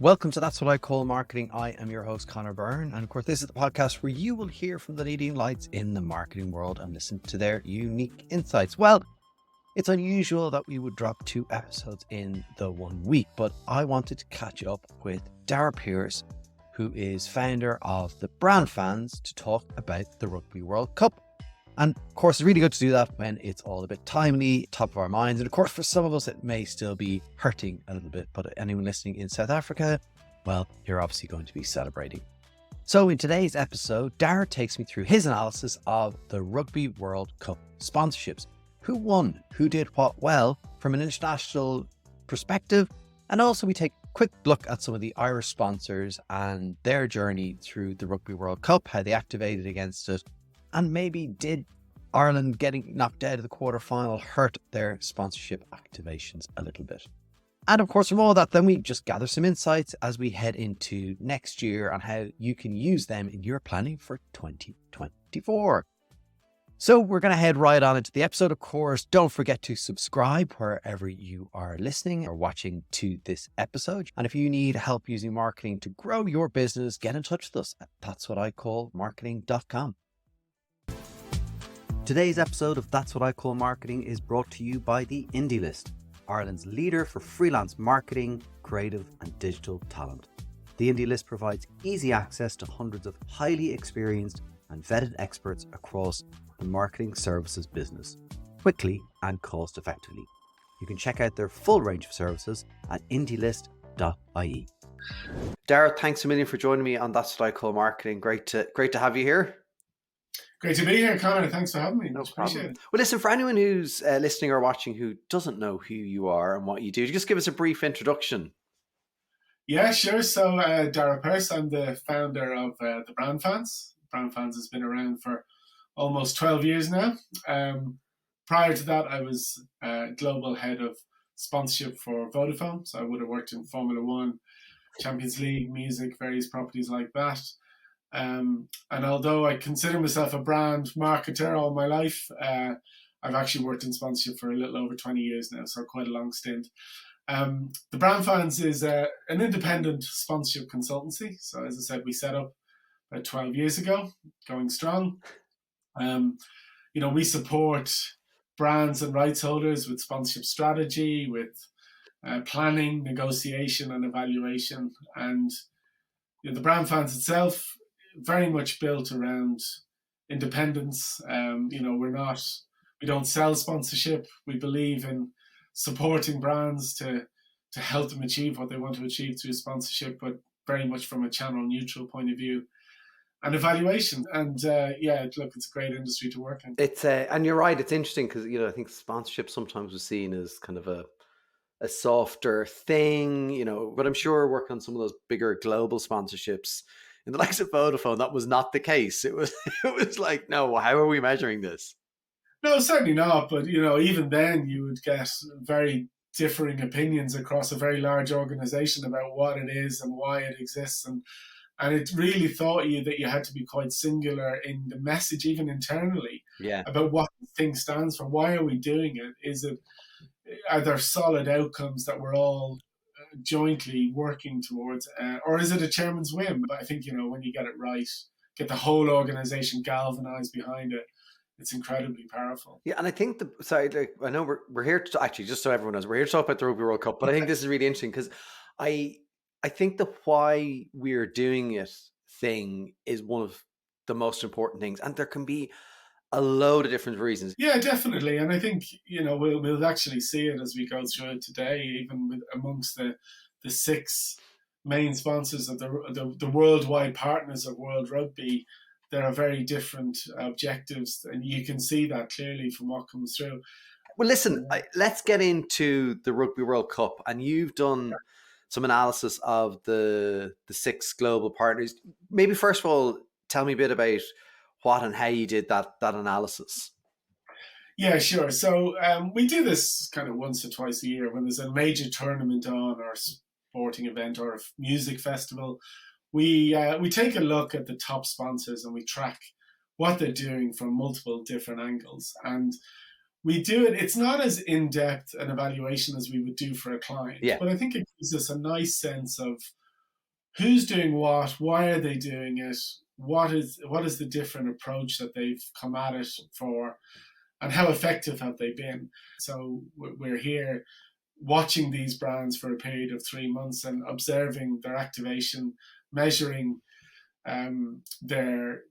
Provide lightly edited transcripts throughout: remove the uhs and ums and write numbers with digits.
Welcome to That's What I Call Marketing. I am your host, Connor Byrne. And of course, this is the podcast where you will hear from the leading lights in the marketing world and listen to their unique insights. Well, it's unusual that we would drop 2 episodes in the 1 week, but I wanted to catch up with Daragh Persse, who is founder of the Brand Fans, to talk about the Rugby World Cup. And of course, it's really good to do that when it's all a bit timely, top of our minds. And of course, for some of us, it may still be hurting a little bit. But anyone listening in South Africa, well, you're obviously going to be celebrating. So in today's episode, Daragh takes me through his analysis of the Rugby World Cup sponsorships. Who won? Who did what well from an international perspective? And also we take a quick look at some of the Irish sponsors and their journey through the Rugby World Cup, how they activated against it. And maybe did Ireland getting knocked out of the quarterfinal hurt their sponsorship activations a little bit? And of course, from all that, then we just gather some insights as we head into next year on how you can use them in your planning for 2024. So we're going to head right on into the episode. Of course, don't forget to subscribe wherever you are listening or watching to this episode. And if you need help using marketing to grow your business, get in touch with us at that'swhatIcallmarketing.com. Today's episode of That's What I Call Marketing is brought to you by the Indie List, Ireland's leader for freelance marketing, creative and digital talent. The Indie List provides easy access to hundreds of highly experienced and vetted experts across the marketing services business, quickly and cost effectively. You can check out their full range of services at indielist.ie. Daragh, thanks a million for joining me on That's What I Call Marketing. Great to have you here. Great to be here, Connor. Thanks for having me. No Appreciate problem. it. Well, listen, for anyone who's listening or watching who doesn't know who you are and what you do, just give us a brief introduction. Yeah, sure. So, Daragh Persse, I'm the founder of the Brand Fans. Brand Fans has been around for almost 12 years now. Prior to that, I was global head of sponsorship for Vodafone. So I would have worked in Formula One, Champions League, music, various properties like that. And although I consider myself a brand marketer all my life, I've actually worked in sponsorship for a little over 20 years now, so quite a long stint. The Brand Fans is an independent sponsorship consultancy. So as I said, we set up about 12 years ago, going strong. We support brands and rights holders with sponsorship strategy, with planning, negotiation and evaluation. And the Brand Fans itself, very much built around independence. We don't sell sponsorship. We believe in supporting brands to help them achieve what they want to achieve through sponsorship, but very much from a channel neutral point of view and evaluation. And it's a great industry to work in. It's and you're right. It's interesting because I think sponsorship sometimes was seen as kind of a softer thing, but I'm sure working on some of those bigger global sponsorships in the likes of Vodafone, that was not the case. It was like, no, how are we measuring this? No, certainly not. But, even then you would get very differing opinions across a very large organization about what it is and why it exists. And it really taught you that you had to be quite singular in the message, even internally, about what the thing stands for. Why are we doing it? Are there solid outcomes that we're all jointly working towards, or is it a chairman's whim? But I think when you get it right, get the whole organization galvanized behind it, it's incredibly powerful. Yeah, and I think I know we're here to actually, just so everyone knows, we're here to talk about the Rugby World Cup, but I think this is really interesting because I think the why we're doing it thing is one of the most important things, and there can be a load of different reasons. Yeah, definitely. And I think, we'll actually see it as we go through it today, even amongst the 6 main sponsors of the worldwide partners of World Rugby. There are very different objectives, and you can see that clearly from what comes through. Well, listen, let's get into the Rugby World Cup, and you've done some analysis of the 6 global partners. Maybe first of all, tell me a bit about what and how you did that analysis. Yeah, sure. So we do this kind of once or twice a year when there's a major tournament on, or a sporting event, or a music festival. We take a look at the top sponsors and we track what they're doing from multiple different angles. And we do it. It's not as in-depth an evaluation as we would do for a client, but I think it gives us a nice sense of who's doing what, why are they doing it, what is the different approach that they've come at it for, and how effective have they been. So we're here watching these brands for a period of 3 months and observing their activation, measuring their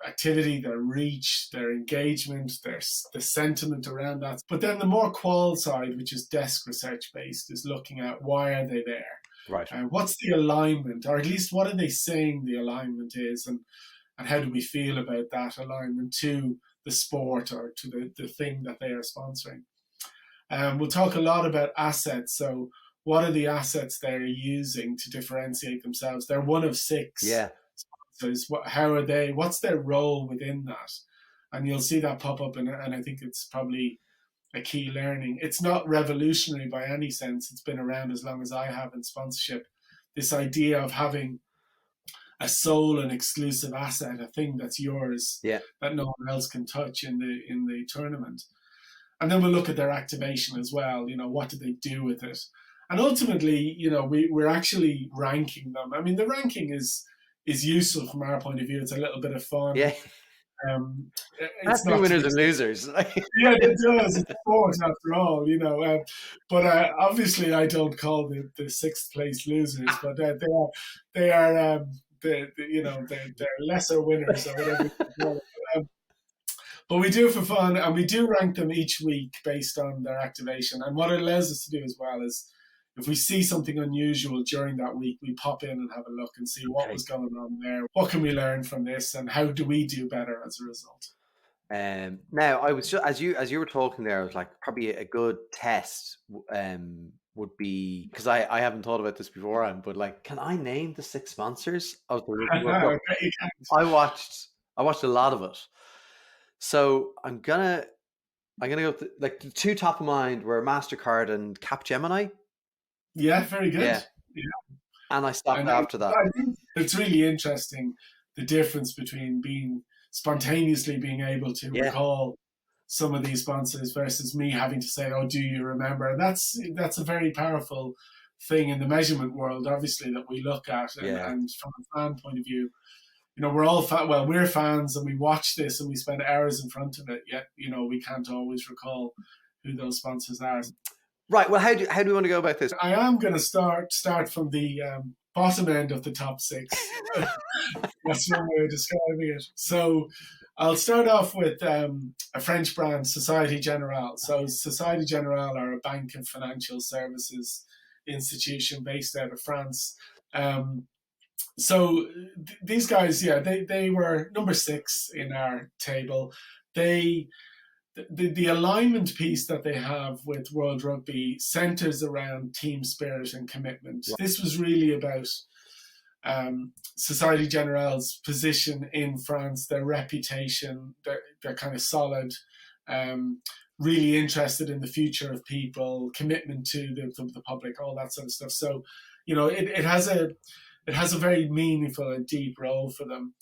activity, their reach, their engagement, the sentiment around that. But then the more qual side, which is desk research based, is looking at why are they there? Right. What's the alignment, or at least what are they saying the alignment is, and how do we feel about that alignment to the sport or to the thing that they are sponsoring? We'll talk a lot about assets. So what are the assets they're using to differentiate themselves? They're one of 6. Yeah. How are they? What's their role within that? And you'll see that pop up, and I think it's probably a key learning. It's not revolutionary by any sense. It's been around as long as I have in sponsorship. This idea of having a sole and exclusive asset, a thing that's yours, Yeah. that no one else can touch in the tournament. And then we'll look at their activation as well. What do they do with it? And ultimately, we're actually ranking them. I mean, the ranking is useful from our point of view. It's a little bit of fun. Yeah. It's not winners and losers. Yeah, it does. It's sport after all, but obviously, I don't call the 6th place losers, but they are they're lesser winners or whatever you call it. But we do it for fun, and we do rank them each week based on their activation. And what it allows us to do as well is, if we see something unusual during that week, we pop in and have a look and see what was going on there. What can we learn from this, and how do we do better as a result? Now, I was just, as you were talking there, I was like, probably a good test would be, because I haven't thought about this beforehand, but like, can I name the 6 sponsors of the World Cup? I watched a lot of it, so I'm gonna go like the 2 top of mind were MasterCard and Capgemini. Yeah, very good. Yeah. And I stopped after that. I think it's really interesting, the difference between spontaneously being able to recall some of these sponsors versus me having to say, "Oh, do you remember?" And that's a very powerful thing in the measurement world, obviously, that we look at. And from a fan point of view, we're all we're fans, and we watch this and we spend hours in front of it. Yet, we can't always recall who those sponsors are. Right. Well, how do we want to go about this? I am going to start from the bottom end of the top 6. That's one way of describing it. So I'll start off with a French brand, Société Générale. So Société Générale are a bank and financial services institution based out of France. So these guys, they were number 6 in our table. The alignment piece that they have with World Rugby centres around team spirit and commitment. This was really about Société Générale's position in France, their reputation, they're kind of solid, really interested in the future of people, commitment to the public, all that sort of stuff. So, it has a very meaningful and deep role for them.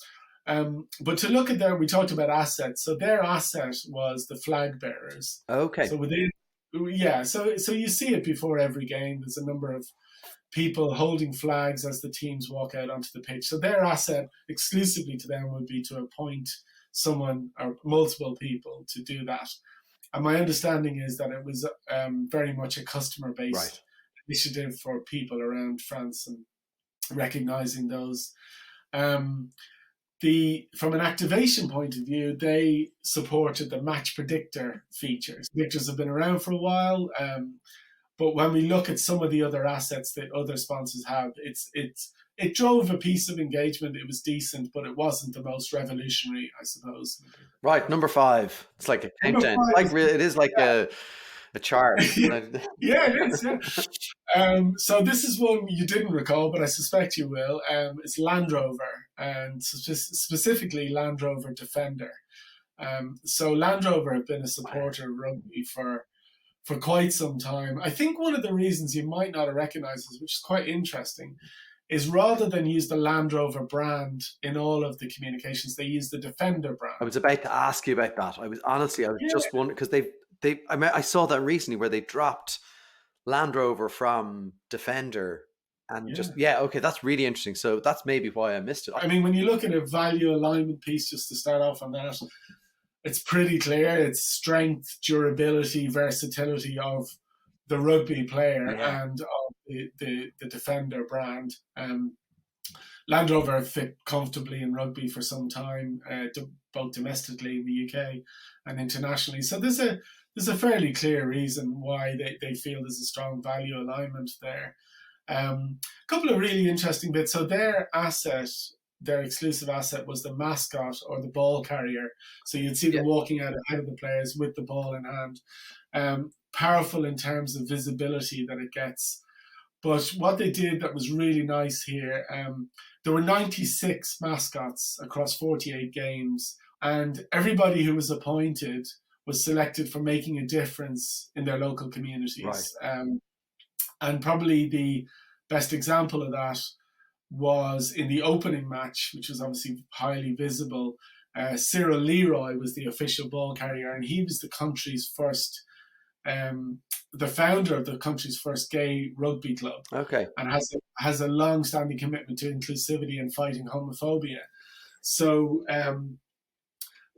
But to look at we talked about assets. So their asset was the flag bearers. Okay. So so you see it before every game. There's a number of people holding flags as the teams walk out onto the pitch. So their asset exclusively to them would be to appoint someone or multiple people to do that. And my understanding is that it was very much a customer-based initiative for people around France and recognizing those. From an activation point of view, they supported the match predictor features. Predictors have been around for a while, but when we look at some of the other assets that other sponsors have, it drove a piece of engagement. It was decent, but it wasn't the most revolutionary, I suppose. Right, number 5. It's like a countdown. It is like a chart. Yeah, it is. Yeah. So this is one you didn't recall, but I suspect you will. It's Land Rover, and specifically Land Rover Defender. So Land Rover have been a supporter of rugby for quite some time. I think one of the reasons you might not have recognised this, which is quite interesting, is rather than use the Land Rover brand in all of the communications, they use the Defender brand. I was about to ask you about that. I was just wondering, because I saw that recently where they dropped Land Rover from Defender And Yeah. just, yeah, okay, that's really interesting. So that's maybe why I missed it. I mean, when you look at a value alignment piece, just to start off on that, it's pretty clear. It's strength, durability, versatility of the rugby player Yeah. and of the defender brand. Land Rover fit comfortably in rugby for some time, both domestically in the UK and internationally. So there's a fairly clear reason why they feel there's a strong value alignment there. A couple of really interesting bits. So their exclusive asset was the mascot or the ball carrier. So you'd see them walking out ahead of the players with the ball in hand. Powerful in terms of visibility that it gets. But what they did that was really nice here, there were 96 mascots across 48 games, and everybody who was appointed was selected for making a difference in their local communities. Right. And probably the best example of that was in the opening match, which was obviously highly visible. Cyril Leroy was the official ball carrier, and he was the country's first, the founder of the country's first gay rugby club. Okay. And has a long-standing commitment to inclusivity and fighting homophobia. So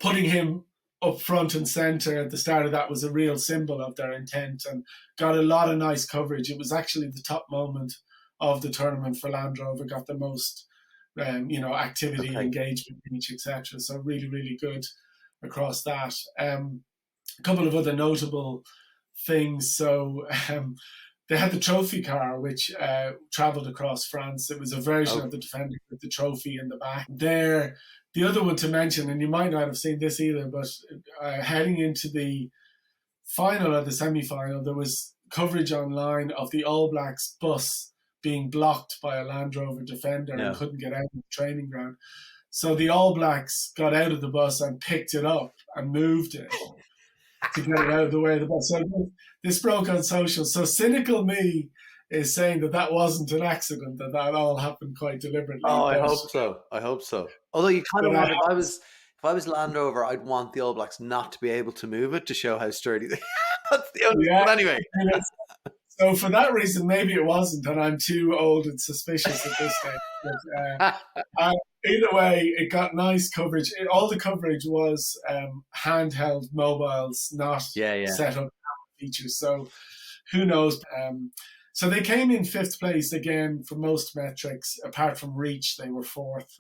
putting him up front and centre at the start of that was a real symbol of their intent and got a lot of nice coverage. It was actually the top moment of the tournament for Land Rover, got the most activity, engagement, reach, etc. So really, really good across that. A couple of other notable things. So they had the trophy car, which travelled across France. It was a version of the Defender with the trophy in the back. The other one to mention, and you might not have seen this either, but heading into the final or the semi-final, there was coverage online of the All Blacks bus being blocked by a Land Rover Defender and couldn't get out of the training ground. So the All Blacks got out of the bus and picked it up and moved it to get it out of the way of the bus. So this broke on social. So cynical me is saying that wasn't an accident, that all happened quite deliberately. Oh, I hope so. Although you kind of want, if I was Land Rover, I'd want the All Blacks not to be able to move it to show how sturdy they are. That's the only But anyway. So for that reason, maybe it wasn't, and I'm too old and suspicious at this stage. But, either way, it got nice coverage. All the coverage was handheld mobiles, not set up features. So who knows? So they came in fifth place again for most metrics. Apart from reach, they were fourth.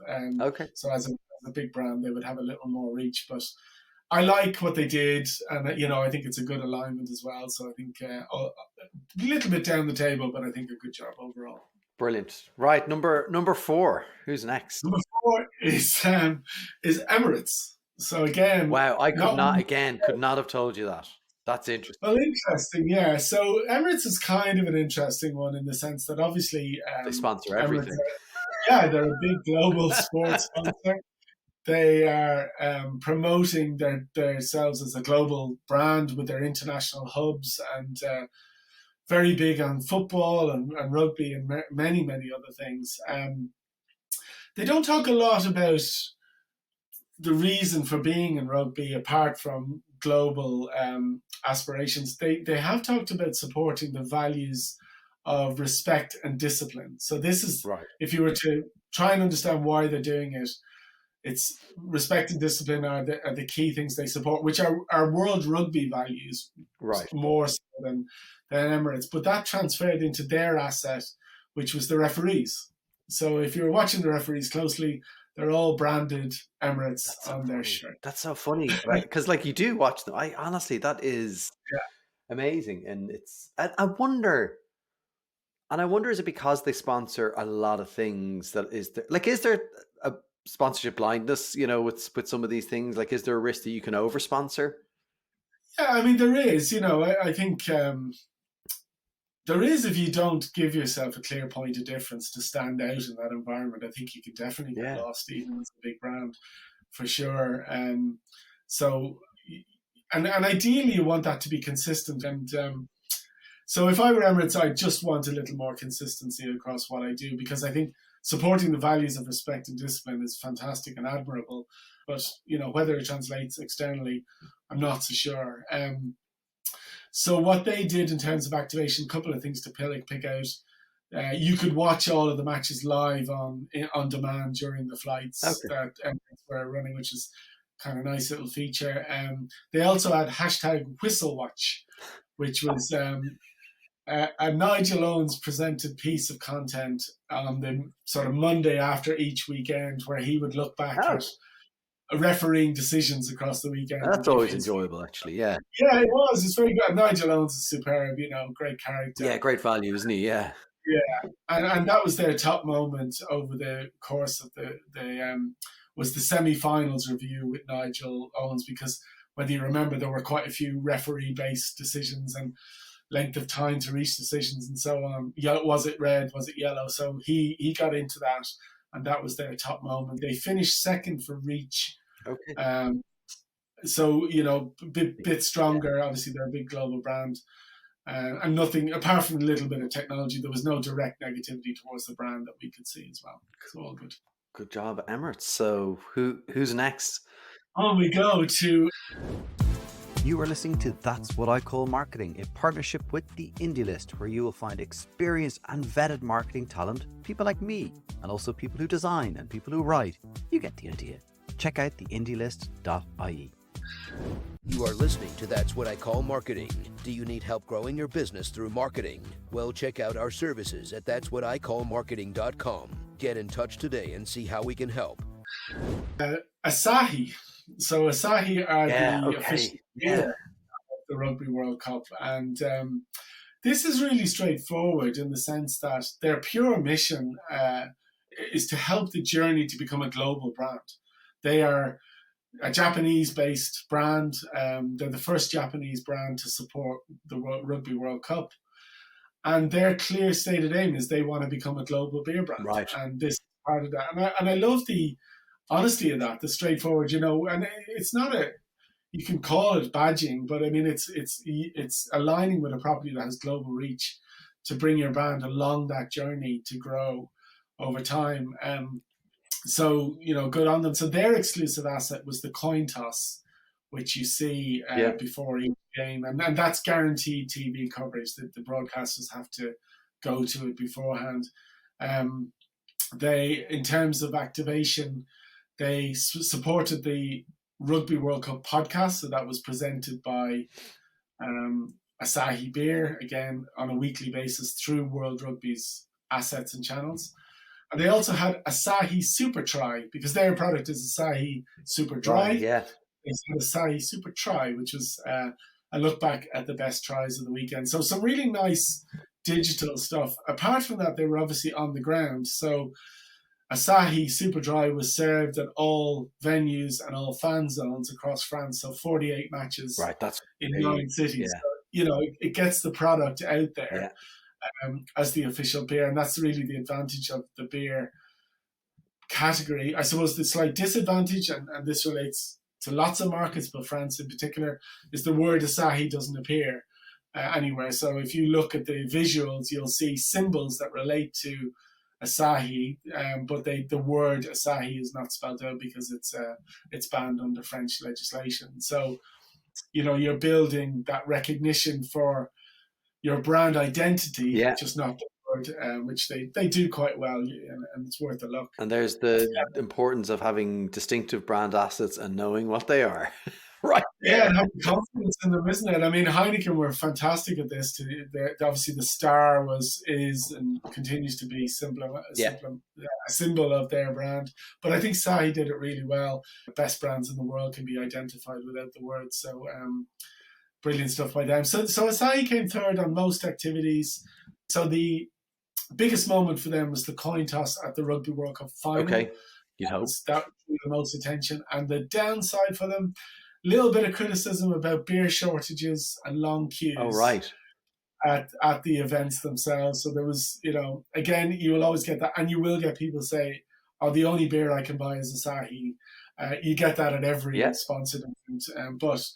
So as a big brand, they would have a little more reach. But I like what they did, and I think it's a good alignment as well. So I think a little bit down the table, but I think a good job overall. Brilliant. Right, number 4. Who's next? Number 4 is Emirates. So again, wow, I could not have told you that. That's interesting. Well, interesting, yeah. So Emirates is kind of an interesting one in the sense that obviously they sponsor everything. They're a big global sports sponsor. They are promoting themselves as a global brand with their international hubs and very big on football and rugby and many, many other things. They don't talk a lot about the reason for being in rugby apart from global aspirations. They have talked about supporting the values of respect and discipline. So this is, if you were to try and understand why they're doing it, it's respect and discipline are the key things they support, which are world rugby values, more so than Emirates. But that transferred into their asset, which was the referees. So if you're watching the referees closely, they're all branded Emirates on their shirt. That's so funny, right? Because you do watch them. I honestly, that is amazing, and I wonder, is it because they sponsor a lot of things that is there a sponsorship blindness, with some of these things? Is there a risk that you can over sponsor? Yeah, I mean there is. I think there is if you don't give yourself a clear point of difference to stand out in that environment. I think you can definitely get lost even as a big brand, for sure. So, and ideally you want that to be consistent. And so if I were Emirates, I'd just want a little more consistency across what I do, because I think supporting the values of respect and discipline is fantastic and admirable. But, whether it translates externally, I'm not so sure. So what they did in terms of activation, a couple of things to pick out. you could watch all of the matches live on demand during the flights Okay. that Emirates were running, which is kind of nice little feature. They also had hashtag Whistle Watch, which was a Nigel Owens presented piece of content on the sort of Monday after each weekend, where he would look back Oh, at refereeing decisions across the weekend and that's give always his. enjoyable, actually. Yeah. Yeah, it was. It's very good. Nigel Owens is superb. Great Yeah, character. great value, isn't he? Yeah. Yeah, and that was their top moment over the course of the was the semi-finals review with Nigel Owens, because whether you remember, there were quite a few referee-based decisions and length of time to reach decisions and so on. Was it red? Was it yellow? So he got into that, and that was their top moment. They finished second for reach. Okay. So bit stronger. Obviously, they're a big global brand. And nothing apart from a little bit of technology. There was no direct negativity towards the brand that we could see as well. So all good. Good job, Emirates. So who's next? On we go to. You are listening to That's What I Call Marketing, a partnership with the Indie List, where you will find experienced and vetted marketing talent, people like me, and also people who design and people who write. You get the idea. Check out theindielist.ie. You are listening to That's What I Call Marketing. Do you need help growing your business through marketing? Well, check out our services at that'swhaticallmarketing.com. Get in touch today and see how we can help. Asahi. So Asahi are the okay. official of the Rugby World Cup. And this is really straightforward in the sense that their pure mission is to help the journey to become a global brand. They are a Japanese-based brand. They're the first Japanese brand to support the Rugby World Cup. And their clear stated aim is they want to become a global beer brand. Right. And this is part of that. And I love the honesty of that, the straightforward, and it's not you can call it badging, but I mean, it's aligning with a property that has global reach to bring your brand along that journey to grow over time. So, good on them. So their exclusive asset was the coin toss, which you see before each game. And that's guaranteed TV coverage that the broadcasters have to go to it beforehand. In terms of activation, they supported the Rugby World Cup podcast. So that was presented by Asahi Beer, again, on a weekly basis through World Rugby's assets and channels. And they also had Asahi Super Try, because their product is Asahi Super Dry. Right, yeah. They had Asahi Super Try, which was a look back at the best tries of the weekend. So some really nice digital stuff. Apart from that, they were obviously on the ground. So Asahi Super Dry was served at all venues and all fan zones across France. So 48 matches in 9 cities. Yeah. So, it gets the product out there. As the official beer, and that's really the advantage of the beer category. I suppose the slight disadvantage, and this relates to lots of markets, but France in particular, is the word Asahi doesn't appear anywhere. So if you look at the visuals, you'll see symbols that relate to Asahi, but the word Asahi is not spelled out because it's banned under French legislation. So, you're building that recognition for your brand identity, just not the word, which they do quite well, and it's worth a look. And there's the importance of having distinctive brand assets and knowing what they are. Right. Yeah, and having confidence in them, isn't it? I mean, Heineken were fantastic at this. Obviously, the star is and continues to be a symbol of their brand. But I think Sahi did it really well. The best brands in the world can be identified without the words. So, brilliant stuff by them. So Asahi came third on most activities. So the biggest moment for them was the coin toss at the Rugby World Cup final. Okay, that drew the most attention. And the downside for them, a little bit of criticism about beer shortages and long queues. Oh, right. At the events themselves. So there was, again, you will always get that, and you will get people say, "Oh, the only beer I can buy is Asahi." You get that at every sponsored event, but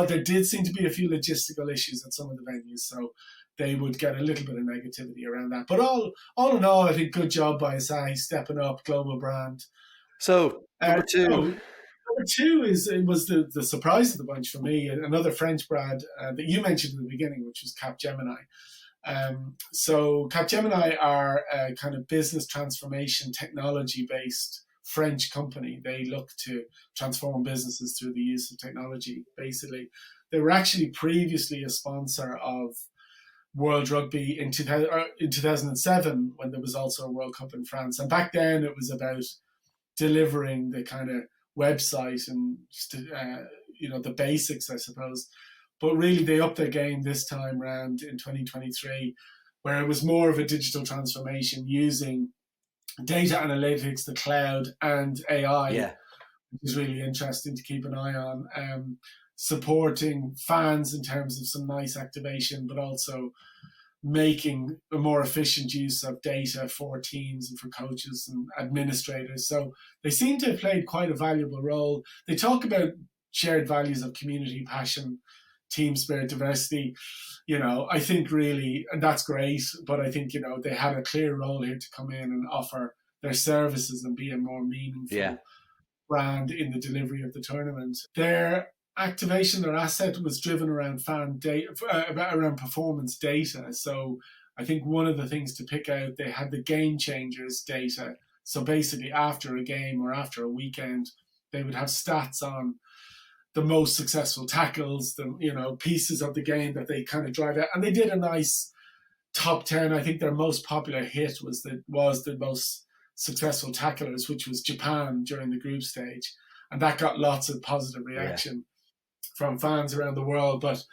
there did seem to be a few logistical issues at some of the venues, so they would get a little bit of negativity around that. But all in all, I think good job by Asahi stepping up, global brand. So number two. Number two was the surprise of the bunch for me. Another French brand that you mentioned at the beginning, which was Capgemini. So Capgemini are a kind of business transformation technology based French company. They look to transform businesses through the use of technology, basically. They were actually previously a sponsor of World Rugby in 2007 when there was also a World Cup in France. And back then it was about delivering the kind of website and the basics, I suppose. But really they upped their game this time around in 2023, where it was more of a digital transformation using data analytics, the cloud, and AI, which is really interesting to keep an eye on. Supporting fans in terms of some nice activation, but also making a more efficient use of data for teams and for coaches and administrators. So they seem to have played quite a valuable role. They talk about shared values of community, passion, team spirit, diversity. I think really, and that's great, but I think, they had a clear role here to come in and offer their services and be a more meaningful brand in the delivery of the tournament. Their activation, their asset was driven around fan data, around performance data. So I think one of the things to pick out, they had the game changers data. So basically after a game or after a weekend, they would have stats on the most successful tackles, the pieces of the game that they kind of drive out. And they did a nice top 10. I think their most popular hit was the most successful tacklers, which was Japan during the group stage. And that got lots of positive reaction from fans around the world. But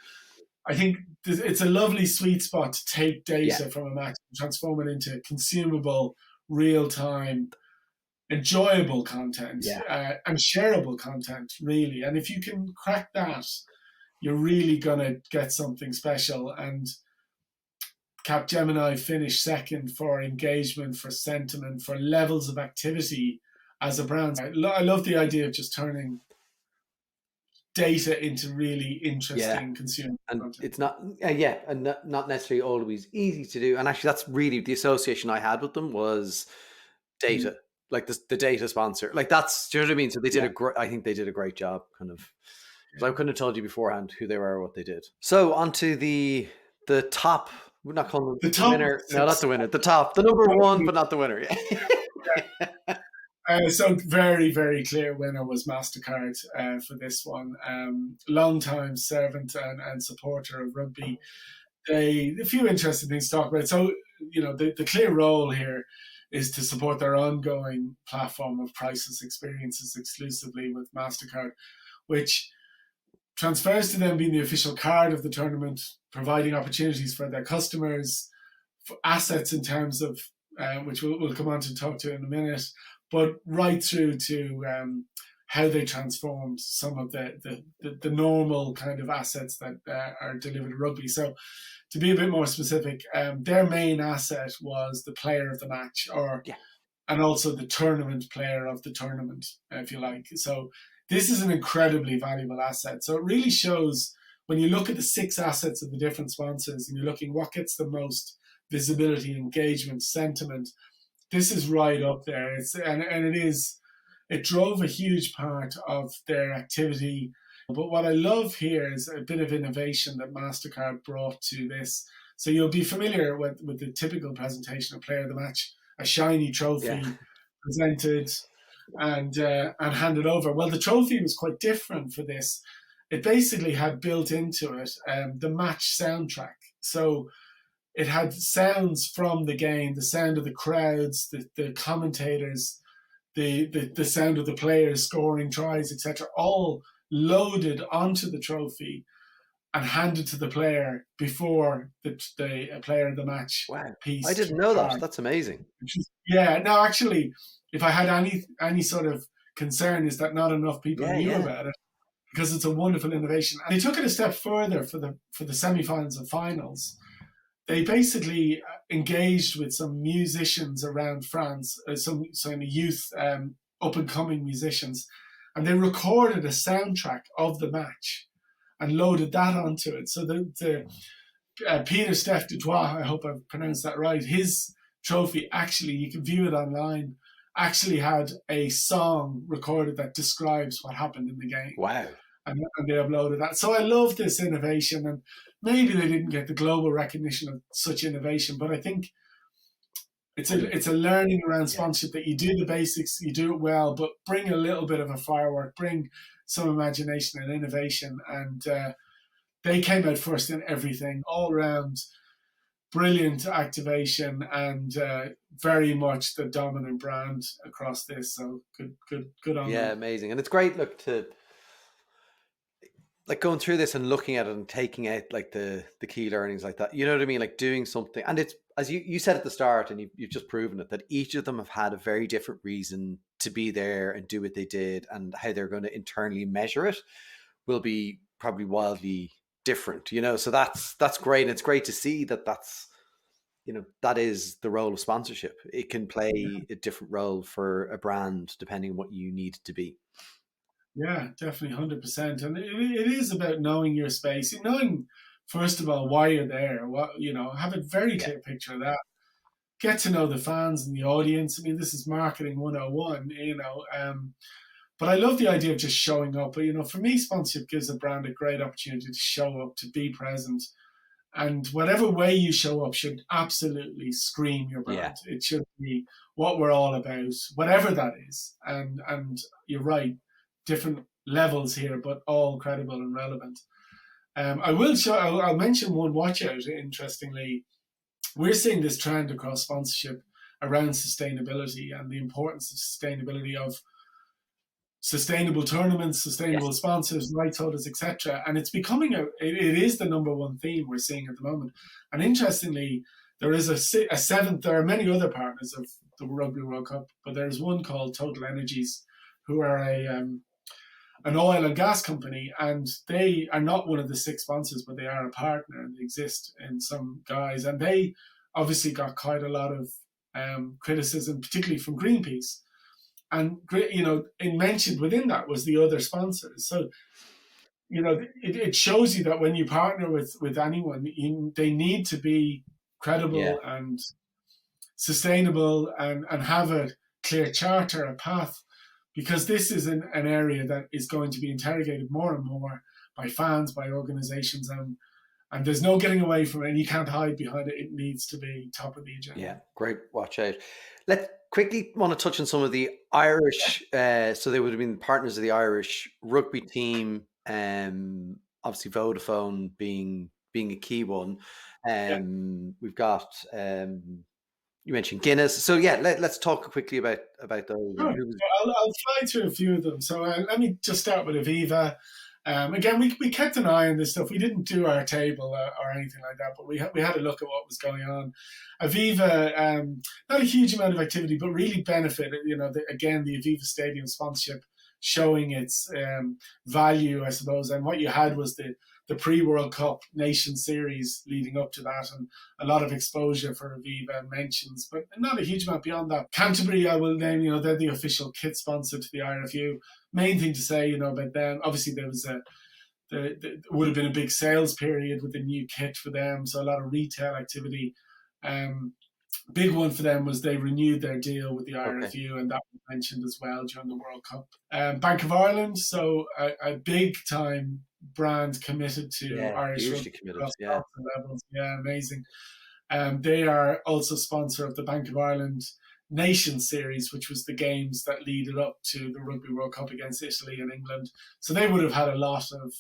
I think it's a lovely sweet spot to take data from a match and transform it into consumable, real-time, enjoyable content and shareable content, really. And if you can crack that, you're really going to get something special. And Capgemini finished second for engagement, for sentiment, for levels of activity as a brand. I love the idea of just turning data into really interesting consumer content. It's not and not necessarily always easy to do. And actually that's really the association I had with them was data, like the data sponsor, like that's, do you know what I mean? So they did I think they did a great job, kind of. I couldn't have told you beforehand who they were or what they did. So onto the top, we're not calling them the winner. No, not the winner. The top, the number one, but not the winner. So very, very clear winner was MasterCard for this one. Long-time servant and supporter of rugby. A few interesting things to talk about. So, the clear role here is to support their ongoing platform of priceless experiences exclusively with MasterCard, which transfers to them being the official card of the tournament, providing opportunities for their customers, for assets in terms of, which we'll come on to talk to in a minute, but right through to how they transformed some of the normal kind of assets that are delivered to rugby. So to be a bit more specific, their main asset was the player of the match, and also the tournament player of the tournament, if you like. So this is an incredibly valuable asset. So it really shows when you look at the 6 assets of the different sponsors and you're looking what gets the most visibility, engagement, sentiment, this is right up there. It drove a huge part of their activity. But what I love here is a bit of innovation that MasterCard brought to this. So you'll be familiar with the typical presentation of player of the match, a shiny trophy presented and handed over. Well, the trophy was quite different for this. It basically had built into it the match soundtrack. So it had sounds from the game, the sound of the crowds, the commentators, the sound of the players scoring tries, etc., all loaded onto the trophy and handed to the player before the player of the match piece. I didn't know that. That's amazing. No, actually, if I had any sort of concern, is that not enough people knew about it, because it's a wonderful innovation. And they took it a step further for the semi-finals and finals. They basically engaged with some musicians around France, some youth up-and-coming musicians, and they recorded a soundtrack of the match and loaded that onto it. So Peter Steph Dutois, I hope I've pronounced that right, his trophy, actually, you can view it online, actually had a song recorded that describes what happened in the game. Wow. and they uploaded that. So I love this innovation, and maybe they didn't get the global recognition of such innovation, but I think it's a learning around sponsorship that you do the basics, you do it well, but bring a little bit of a firework, bring some imagination and innovation, and they came out first in everything, all around brilliant activation, and very much the dominant brand across this. So good on them. Amazing. And it's great, look, to like going through this and looking at it and taking out like the key learnings like that. You know what I mean? Like doing something, and it's, as you said at the start, and you've just proven it, that each of them have had a very different reason to be there and do what they did, and how they're going to internally measure it will be probably wildly different, you know. So that's great. And it's great to see that that's, you know, that is the role of sponsorship. It can play a different role for a brand depending on what you need it to be. Yeah, definitely 100%. And it is about knowing your space, knowing, first of all, why you're there. What, you know, have a very clear picture of that. Get to know the fans and the audience. I mean, this is marketing 101, you know. But I love the idea of just showing up. But, you know, for me, sponsorship gives a brand a great opportunity to show up, to be present. And whatever way you show up should absolutely scream your brand. Yeah. It should be what we're all about, whatever that is. And you're right, different levels here, but all credible and relevant. I'll mention one watch out, interestingly. We're seeing this trend across sponsorship around sustainability and the importance of sustainability, of sustainable tournaments, sustainable sponsors, rights holders, etc. And it's becoming it is the number one theme we're seeing at the moment. And interestingly, there is a seventh. There are many other partners of the Rugby World Cup, but there's one called Total Energies, who are an oil and gas company, and they are not one of the 6 sponsors, but they are a partner, and they exist in some guise. And they obviously got quite a lot of criticism, particularly from Greenpeace. And, you know, mentioned within that was the other sponsors. So, you know, it shows you that when you partner with anyone, they need to be credible and sustainable, and have a clear charter, a path, because this is an area that is going to be interrogated more and more by fans, by organizations, and there's no getting away from it, and you can't hide behind it. It needs to be top of the agenda. Yeah, great. Watch out. Let's quickly want to touch on some of the Irish, so they would have been partners of the Irish rugby team, obviously Vodafone being a key one. We've got, you mentioned Guinness. So yeah, let's talk quickly about those. Sure. I'll fly through a few of them. So let me just start with Aviva. Again, we kept an eye on this stuff. We didn't do our table or anything like that, but we had a look at what was going on. Aviva, not a huge amount of activity, but really benefited. You know, the Aviva Stadium sponsorship showing its value, I suppose. And what you had was the pre-World Cup Nation Series leading up to that, and a lot of exposure for Aviva and mentions, but not a huge amount beyond that. Canterbury, I will name, you know, they're the official kit sponsor to the IRFU. Main thing to say, you know, about them, obviously there was there would have been a big sales period with the new kit for them, so a lot of retail activity. Big one for them was they renewed their deal with the IRFU, and that was mentioned as well during the World Cup. Bank of Ireland, so a big time brand committed to Irish rugby across levels. Yeah, amazing. They are also sponsor of the Bank of Ireland Nation Series, which was the games that leaded up to the Rugby World Cup against Italy and England. So they would have had a lot of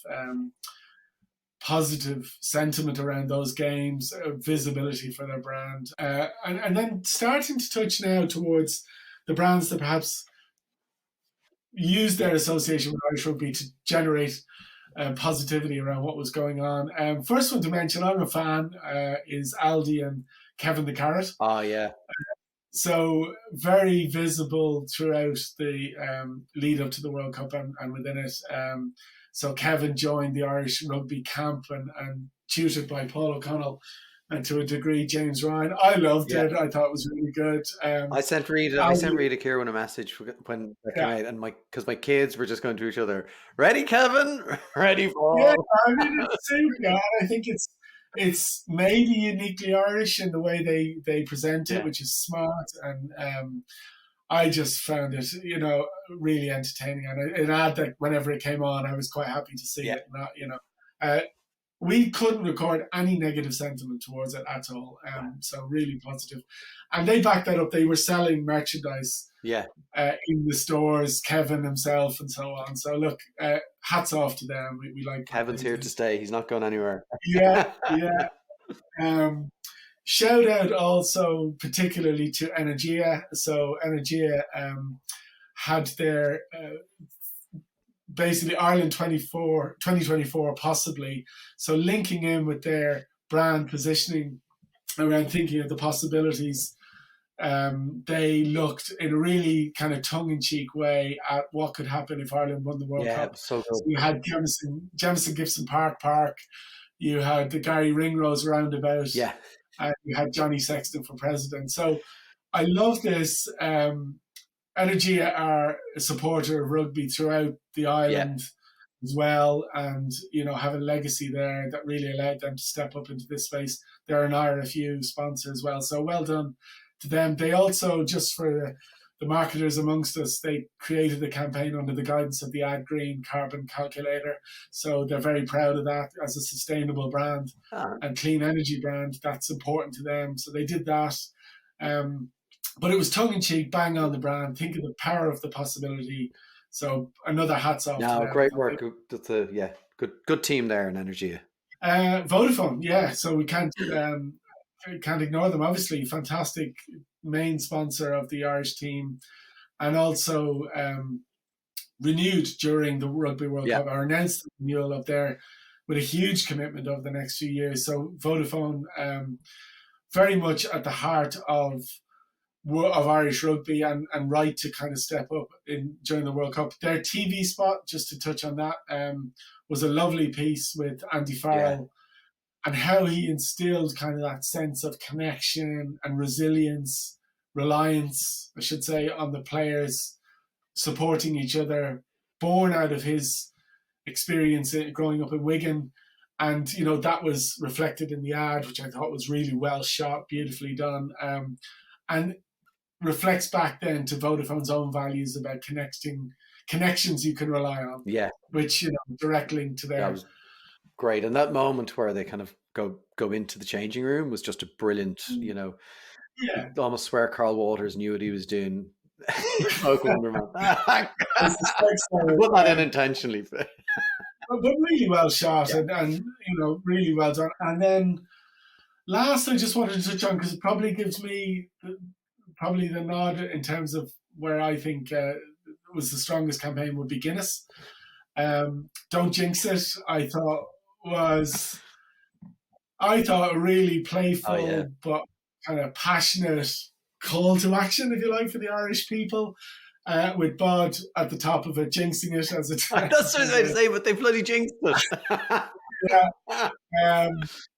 positive sentiment around those games, visibility for their brand. And then starting to touch now towards the brands that perhaps use their association with Irish rugby to generate positivity around what was going on. First one to mention, I'm a fan, is Aldi and Kevin the Carrot. Oh, yeah. So very visible throughout the lead up to the World Cup and within it. So Kevin joined the Irish rugby camp and tutored by Paul O'Connell, and to a degree James Ryan. I loved it. I thought it was really good. I sent Rita Kieran a message when that came out, and because my kids were just going to each other, "Ready, Kevin? Ready, Paul?" Yeah, I mean, it's super. I think it's maybe uniquely Irish in the way they present it, which is smart, and I just found it, really entertaining. And an ad that whenever it came on, I was quite happy to see it. And that, we couldn't record any negative sentiment towards it at all. So really positive. And they backed that up. They were selling merchandise in the stores, Kevin himself and so on. So look, hats off to them. We like Kevin's here to stay. He's not going anywhere. Yeah. Shout out also particularly to Energia. So Energia had their basically Ireland 2024 possibly. So linking in with their brand positioning around thinking of the possibilities, they looked in a really kind of tongue-in-cheek way at what could happen if Ireland won the World Cup. So good. So you had Jamison Gibson Park, you had the Gary Ringrose roundabout, and you had Johnny Sexton for president. So I love this. Energia are a supporter of rugby throughout the island as well, and have a legacy there that really allowed them to step up into this space. They're an IRFU sponsor as well, so well done to them. They also, just for the marketers amongst us, they created a campaign under the guidance of the Ad Green Carbon Calculator. So they're very proud of that as a sustainable brand and clean energy brand. That's important to them. So they did that. But it was tongue-in-cheek, bang on the brand. Think of the power of the possibility. So another hats off. No, great work. That's good team there in Energia. Vodafone, so we can't ignore them. Obviously, fantastic main sponsor of the Irish team, and also renewed during the Rugby World Cup, or announced the renewal of their with a huge commitment over the next few years. So Vodafone, very much at the heart of Irish rugby and right to kind of step up during the World Cup. Their TV spot, just to touch on that, was a lovely piece with Andy Farrell and how he instilled kind of that sense of connection and resilience, reliance, I should say, on the players supporting each other, born out of his experience growing up in Wigan. And, that was reflected in the ad, which I thought was really well shot, beautifully done. And reflects back then to Vodafone's own values about connections you can rely on. Which, direct link to their... That was great. And that moment where they kind of go into the changing room was just a brilliant, almost swear Carl Walters knew what he was doing. Smoke Wonderman. I put that in intentionally. But really well shot and really well done. And then last, I just wanted to touch on, because it probably gives me the nod in terms of where I think was the strongest campaign, would be Guinness. Don't Jinx It, I thought a really playful but kind of passionate call to action, if you like, for the Irish people, with Bod at the top of it, jinxing it as it. That's what I say, but they bloody jinxed it.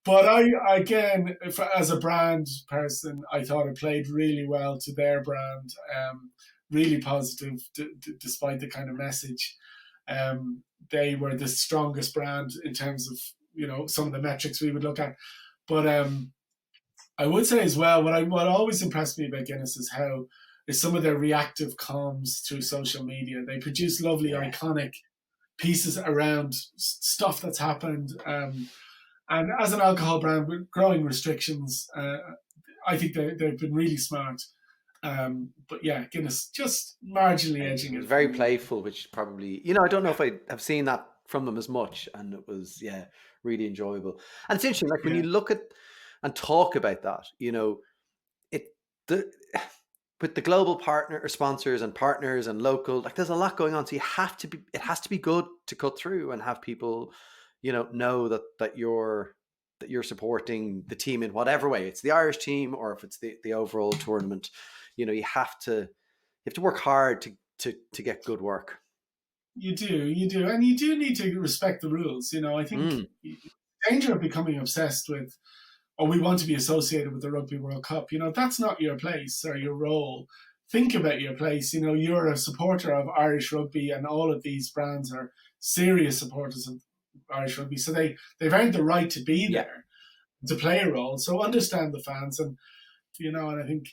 But I, again, as a brand person, I thought it played really well to their brand, really positive, despite the kind of message. They were the strongest brand in terms of, some of the metrics we would look at. But I would say as well, what always impressed me about Guinness is some of their reactive comms through social media. They produce lovely, iconic pieces around stuff that's happened. And as an alcohol brand with growing restrictions, I think they've been really smart. But Guinness just marginally edging it. Very playful, which probably, I don't know if I have seen that from them as much. And it was, really enjoyable. And it's interesting, like when you look at and talk about that, with the global partner or sponsors and partners and local, like there's a lot going on. So it has to be good to cut through and have people, know that you're supporting the team in whatever way. It's the Irish team, or if it's the overall tournament, you have to work hard to get good work. You do. And you do need to respect the rules. I think the danger of becoming obsessed with, we want to be associated with the Rugby World Cup. That's not your place or your role. Think about your place. You're a supporter of Irish rugby, and all of these brands are serious supporters of Irish rugby. So they've earned the right to be there, to play a role. So understand the fans. And, and I think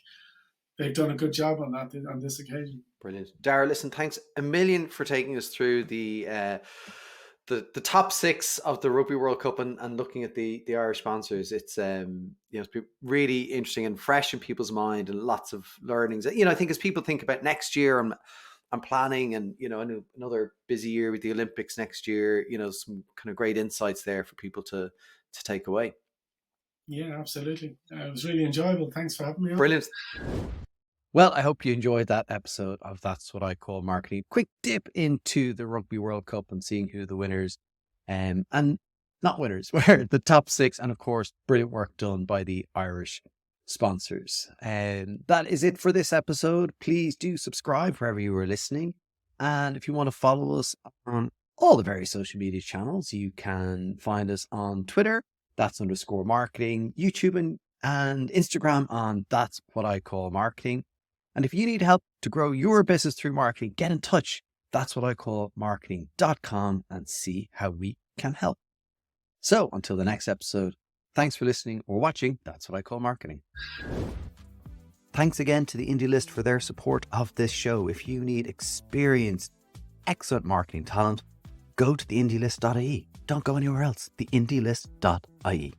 they've done a good job on that on this occasion. Brilliant. Daragh, listen, thanks a million for taking us through the top 6 of the Rugby World Cup and looking at the Irish sponsors. It's it's been really interesting and fresh in people's mind, and lots of learnings. I think as people think about next year and planning, and another busy year with the Olympics next year, some kind of great insights there for people to take away. Yeah, absolutely. It was really enjoyable. Thanks for having me on. Brilliant. Well, I hope you enjoyed that episode of That's What I Call Marketing. Quick dip into the Rugby World Cup and seeing who the winners and not winners were, the top 6, and of course, brilliant work done by the Irish sponsors. And that is it for this episode. Please do subscribe wherever you are listening. And if you want to follow us on all the various social media channels, you can find us on Twitter, that's _marketing, YouTube and Instagram on That's What I Call Marketing. And if you need help to grow your business through marketing, get in touch. That's what I call marketing.com and see how we can help. So until the next episode, thanks for listening or watching. That's What I Call Marketing. Thanks again to the Indie List for their support of this show. If you need experienced, excellent marketing talent, go to theindielist.ie. Don't go anywhere else. theindielist.ie.